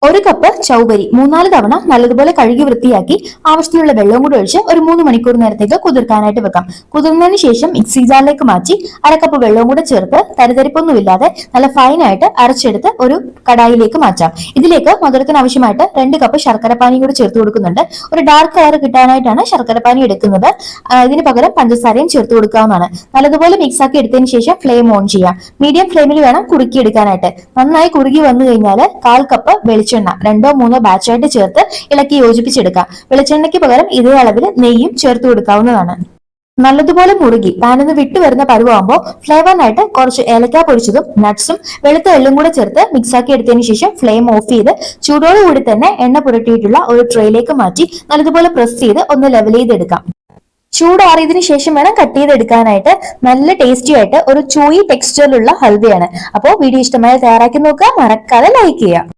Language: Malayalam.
ഒരു കപ്പ് ചൗവരി 3-4 തവണ നല്ലതുപോലെ കഴുകി വൃത്തിയാക്കി ആവശ്യത്തിനുള്ള വെള്ളവും കൂടി ഒഴിച്ച് ഒരു 3 മണിക്കൂർ നേരത്തേക്ക് കുതിർക്കാനായിട്ട് വെക്കാം. കുതിർന്നതിന് ശേഷം മിക്സി ജാറിലേക്ക് മാറ്റി അരക്കപ്പ് വെള്ളവും കൂടെ ചേർത്ത് തരിതരിപ്പൊന്നുമില്ലാതെ നല്ല ഫൈനായിട്ട് അരച്ചെടുത്ത് ഒരു കടായിലേക്ക് മാറ്റാം. ഇതിലേക്ക് മധുരത്തിന് ആവശ്യമായിട്ട് 2 കപ്പ് ശർക്കരപ്പാനിയും കൂടി ചേർത്ത് കൊടുക്കുന്നുണ്ട്. ഒരു ഡാർക്ക് കളർ കിട്ടാനായിട്ടാണ് ശർക്കരപ്പാനി എടുക്കുന്നത്. ഇതിന് പകരം പഞ്ചസാരയും ചേർത്ത് കൊടുക്കാവുന്നതാണ്. നല്ലതുപോലെ മിക്സ് ആക്കി എടുത്തതിന് ശേഷം ഫ്ലെയിം ഓൺ ചെയ്യാം. മീഡിയം ഫ്ലെയിമിൽ വേണം കുറുക്കിയെടുക്കാനായിട്ട്. നന്നായി കുറുകി വന്നു കഴിഞ്ഞാൽ 1/4 കപ്പ് വെളിച്ചെണ്ണ 2-3 ബാച്ചായിട്ട് ചേർത്ത് ഇളക്കി യോജിപ്പിച്ചെടുക്കാം. വെളിച്ചെണ്ണയ്ക്ക് പകരം ഇതേ അളവിൽ നെയ്യും ചേർത്ത് കൊടുക്കാവുന്നതാണ്. നല്ലതുപോലെ മുറുകി പാനിന്ന് വിട്ടു വരുന്ന പരുവാകുമ്പോൾ ഫ്ലേവറിനായിട്ട് കുറച്ച് ഏലക്ക പൊടിച്ചതും നട്ട്സും വെളുത്ത എള്ളും കൂടെ ചേർത്ത് മിക്സാക്കി എടുത്തതിന് ശേഷം ഫ്ലെയിം ഓഫ് ചെയ്ത് ചൂടോടുകൂടി തന്നെ എണ്ണ പുരട്ടിയിട്ടുള്ള ഒരു ട്രേയിലേക്ക് മാറ്റി നല്ലതുപോലെ പ്രസ് ചെയ്ത് ഒന്ന് ലെവൽ ചെയ്തെടുക്കാം. ചൂടാറിയതിനു ശേഷം വേണം കട്ട് ചെയ്തെടുക്കാനായിട്ട്. നല്ല ടേസ്റ്റി ആയിട്ട് ഒരു ചൂയി ടെക്സ്ചറിലുള്ള ഹൽവയാണ്. അപ്പോൾ വീഡിയോ ഇഷ്ടമായി തയ്യാറാക്കി നോക്കുക. മറക്കാതെ ലൈക്ക് ചെയ്യുക.